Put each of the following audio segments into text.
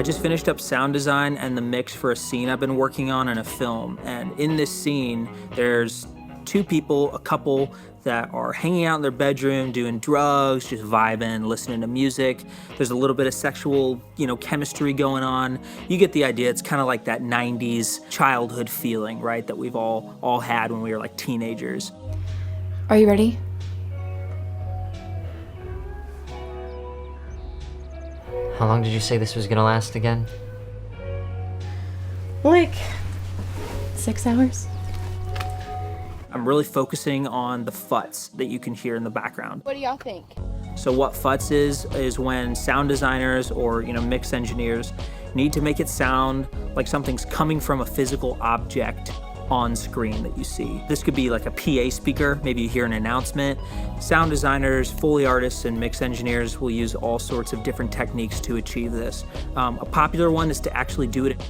just finished up sound design and the mix for a scene I've been working on in a film. And in this scene, there's two people, a couple that are hanging out in their bedroom, doing drugs, just vibing, listening to music. There's a little bit of sexual, chemistry going on. You get the idea. It's kind of like that 90s childhood feeling, right? That we've all had when we were like teenagers. Are you ready? How long did you say this was gonna last again? Like 6 hours. I'm really focusing on the futs that you can hear in the background. What do y'all think? So what futs is when sound designers or mix engineers need to make it sound like something's coming from a physical object on screen that you see. This could be like a PA speaker, maybe you hear an announcement. Sound designers, Foley artists, and mix engineers will use all sorts of different techniques to achieve this. A popular one is to actually do it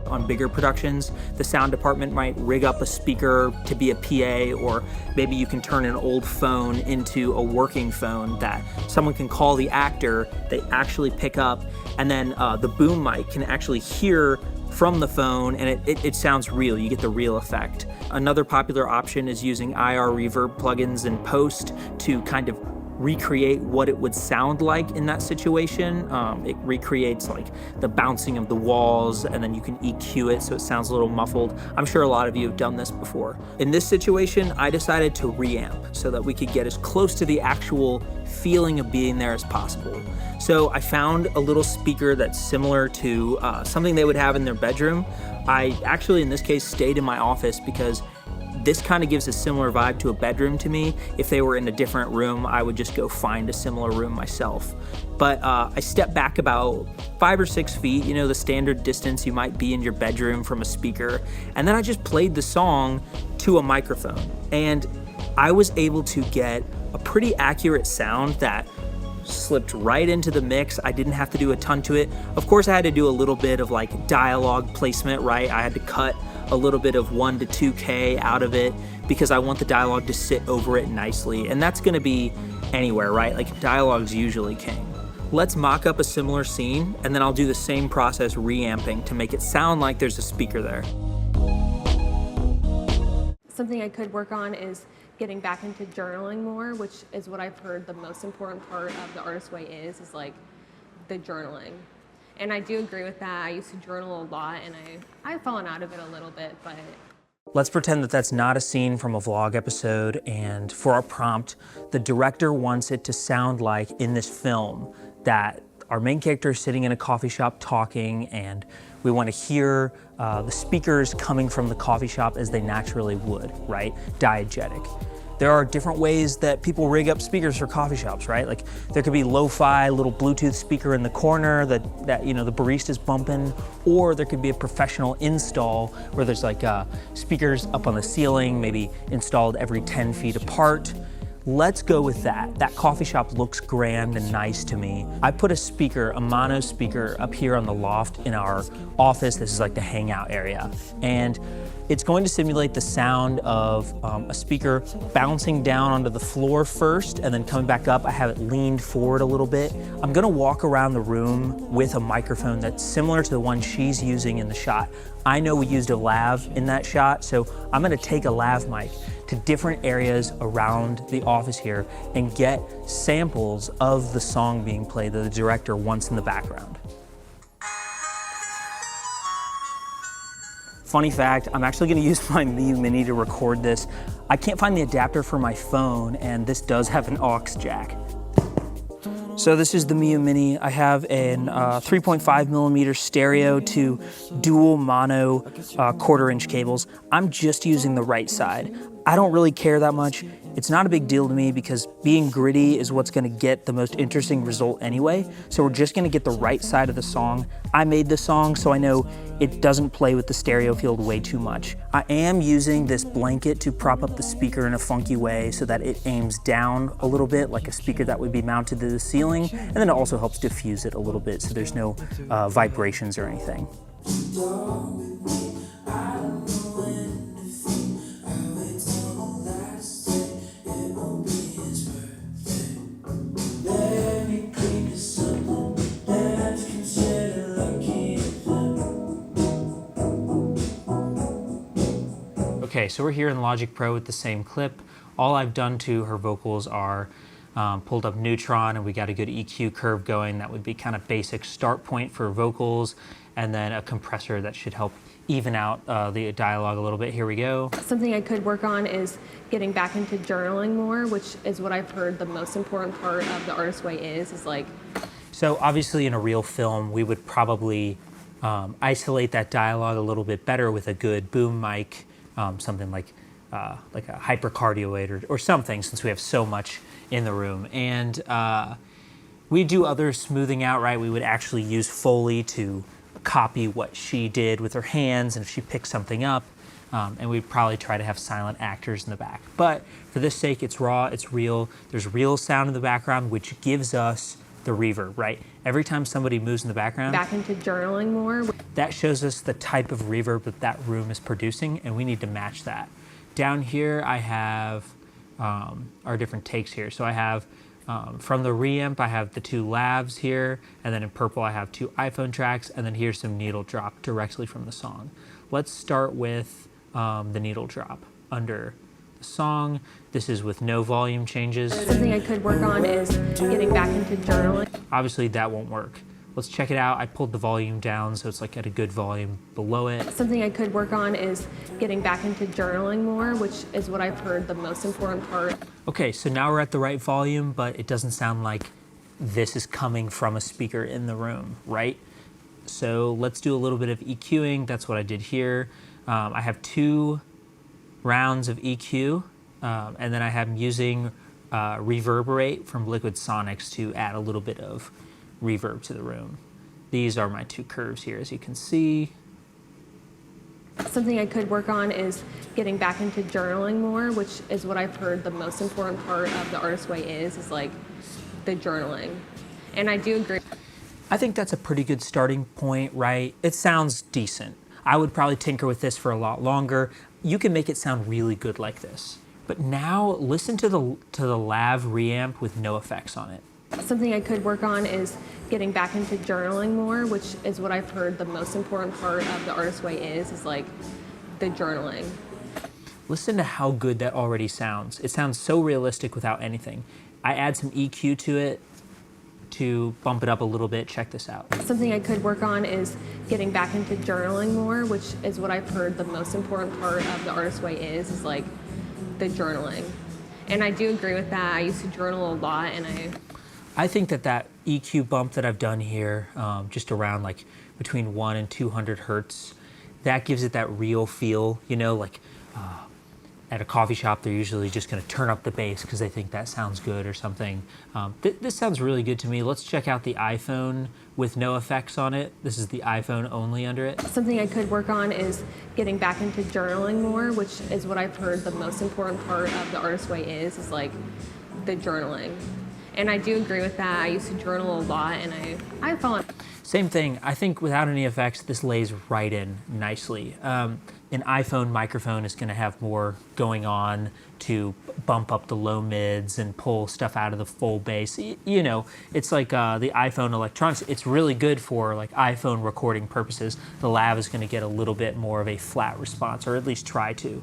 on bigger productions. The sound department might rig up a speaker to be a PA, or maybe you can turn an old phone into a working phone that someone can call the actor, they actually pick up, and then the boom mic can actually hear from the phone, and it sounds real. You get the real effect. Another popular option is using IR reverb plugins in post to kind of recreate what it would sound like in that situation. It recreates like the bouncing of the walls, and then you can EQ it so it sounds a little muffled. I'm sure a lot of you have done this before. In this situation, I decided to reamp so that we could get as close to the actual feeling of being there as possible. So I found a little speaker that's similar to something they would have in their bedroom. I actually, in this case, stayed in my office because this kind of gives a similar vibe to a bedroom to me. If they were in a different room, I would just go find a similar room myself. But I stepped back about 5 or 6 feet, the standard distance you might be in your bedroom from a speaker. And then I just played the song to a microphone. And I was able to get a pretty accurate sound that slipped right into the mix. I didn't have to do a ton to it. Of course, I had to do a little bit of like dialogue placement, right? I had to cut a little bit of 1 to 2K out of it because I want the dialogue to sit over it nicely. And that's gonna be anywhere, right? Like dialogue's usually king. Let's mock up a similar scene, and then I'll do the same process reamping to make it sound like there's a speaker there. Something I could work on is getting back into journaling more, which is what I've heard the most important part of the artist way is like the journaling. And I do agree with that. I used to journal a lot, and I've fallen out of it a little bit, but. Let's pretend that that's not a scene from a vlog episode, and for our prompt, the director wants it to sound like in this film that our main character is sitting in a coffee shop talking, and we want to hear the speakers coming from the coffee shop as they naturally would, right? Diegetic. There are different ways that people rig up speakers for coffee shops, right? Like there could be lo-fi, little Bluetooth speaker in the corner that the barista's bumping, or there could be a professional install where there's like speakers up on the ceiling, maybe installed every 10 feet apart. Let's go with that. That coffee shop looks grand and nice to me. I put a speaker, a mono speaker, up here on the loft in our office. This is like the hangout area. And it's going to simulate the sound of a speaker bouncing down onto the floor first and then coming back up. I have it leaned forward a little bit. I'm gonna walk around the room with a microphone that's similar to the one she's using in the shot. I know we used a lav in that shot, so I'm gonna take a lav mic to different areas around the office here and get samples of the song being played that the director wants in the background. Funny fact, I'm actually gonna use my Miu Mini to record this. I can't find the adapter for my phone, and this does have an aux jack. So this is the Miu Mini. I have an 3.5 millimeter stereo to dual mono 1/4 inch cables. I'm just using the right side. I don't really care that much. It's not a big deal to me because being gritty is what's gonna get the most interesting result anyway. So we're just gonna get the right side of the song. I made the song, so I know it doesn't play with the stereo field way too much. I am using this blanket to prop up the speaker in a funky way so that it aims down a little bit like a speaker that would be mounted to the ceiling. And then it also helps diffuse it a little bit so there's no vibrations or anything. Okay, so we're here in Logic Pro with the same clip. All I've done to her vocals are pulled up Neutron, and we got a good EQ curve going. That would be kind of basic start point for vocals, and then a compressor that should help even out the dialogue a little bit. Here we go. Something I could work on is getting back into journaling more, which is what I've heard the most important part of the artist way is like. So obviously in a real film, we would probably isolate that dialogue a little bit better with a good boom mic, something like a hypercardioid or something, since we have so much in the room. And we do other smoothing out, right? We would actually use Foley to copy what she did with her hands, and if she picks something up, and we'd probably try to have silent actors in the back. But for this sake, it's raw, it's real. There's real sound in the background, which gives us the reverb, right? Every time somebody moves in the background, back into journaling more. That shows us the type of reverb that that room is producing, and we need to match that. Down here, I have our different takes here. So I have, from the reamp, I have the 2 lavs here, and then in purple, I have 2 iPhone tracks, and then here's some needle drop directly from the song. Let's start with the needle drop under the song. This is with no volume changes. Something I could work on is getting back into journaling. Obviously, that won't work. Let's check it out. I pulled the volume down, so it's like at a good volume below it. Something I could work on is getting back into journaling more, which is what I've heard the most important part. Okay, so now we're at the right volume, but it doesn't sound like this is coming from a speaker in the room, right? So let's do a little bit of EQing. That's what I did here. I have 2 rounds of EQ, and then I am using Reverberate from Liquid Sonics to add a little bit of reverb to the room. These are my 2 curves here, as you can see. Something I could work on is getting back into journaling more, which is what I've heard the most important part of the artist way is like the journaling. And I do agree. I think that's a pretty good starting point, right? It sounds decent. I would probably tinker with this for a lot longer. You can make it sound really good like this. But now listen to the lav reamp with no effects on it. Something I could work on is getting back into journaling more, which is what I've heard the most important part of the artist way is like the journaling. Listen to how good that already sounds. It sounds so realistic without anything. I add some EQ to it to bump it up a little bit. Check this out. Something I could work on is getting back into journaling more, which is what I've heard the most important part of the artist way is like the journaling. And I do agree with that. I used to journal a lot, and I think that EQ bump that I've done here, just around like between 1 and 200 hertz, that gives it that real feel, you know, like at a coffee shop, they're usually just gonna turn up the bass because they think that sounds good or something. This sounds really good to me. Let's check out the iPhone with no effects on it. This is the iPhone only under it. Something I could work on is getting back into journaling more, which is what I've heard the most important part of the artist way is like the journaling. And I do agree with that. I used to journal a lot, and I've fallen. Same thing. I think without any effects, this lays right in nicely. An iPhone microphone is going to have more going on to bump up the low mids and pull stuff out of the full bass. You know, it's like the iPhone electronics. It's really good for like iPhone recording purposes. The lav is going to get a little bit more of a flat response, or at least try to.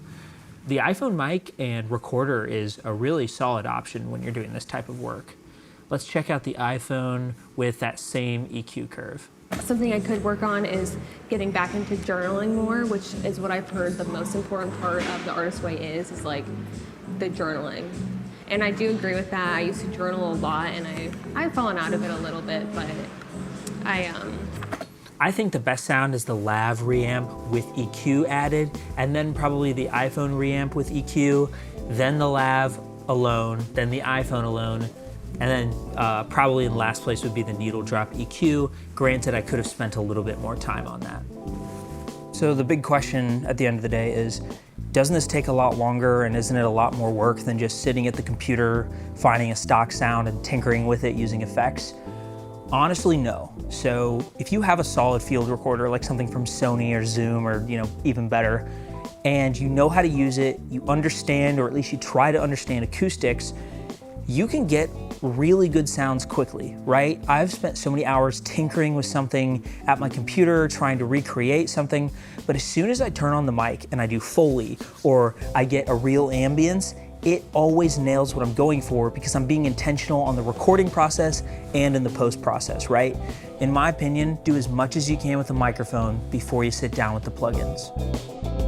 The iPhone mic and recorder is a really solid option when you're doing this type of work. Let's check out the iPhone with that same EQ curve. Something I could work on is getting back into journaling more, which is what I've heard the most important part of the artist way is like the journaling. And I do agree with that. I used to journal a lot, and I've fallen out of it a little bit, but I think the best sound is the lav reamp with EQ added, and then probably the iPhone reamp with EQ, then the lav alone, then the iPhone alone, and then probably in last place would be the needle drop EQ. Granted, I could have spent a little bit more time on that. So the big question at the end of the day is, doesn't this take a lot longer, and isn't it a lot more work than just sitting at the computer, finding a stock sound and tinkering with it using effects? Honestly, no. So if you have a solid field recorder, like something from Sony or Zoom, or even better, and you know how to use it, you understand, or at least you try to understand acoustics, you can get really good sounds quickly, right? I've spent so many hours tinkering with something at my computer, trying to recreate something, but as soon as I turn on the mic and I do Foley or I get a real ambience, it always nails what I'm going for because I'm being intentional on the recording process and in the post process, right? In my opinion, do as much as you can with the microphone before you sit down with the plugins.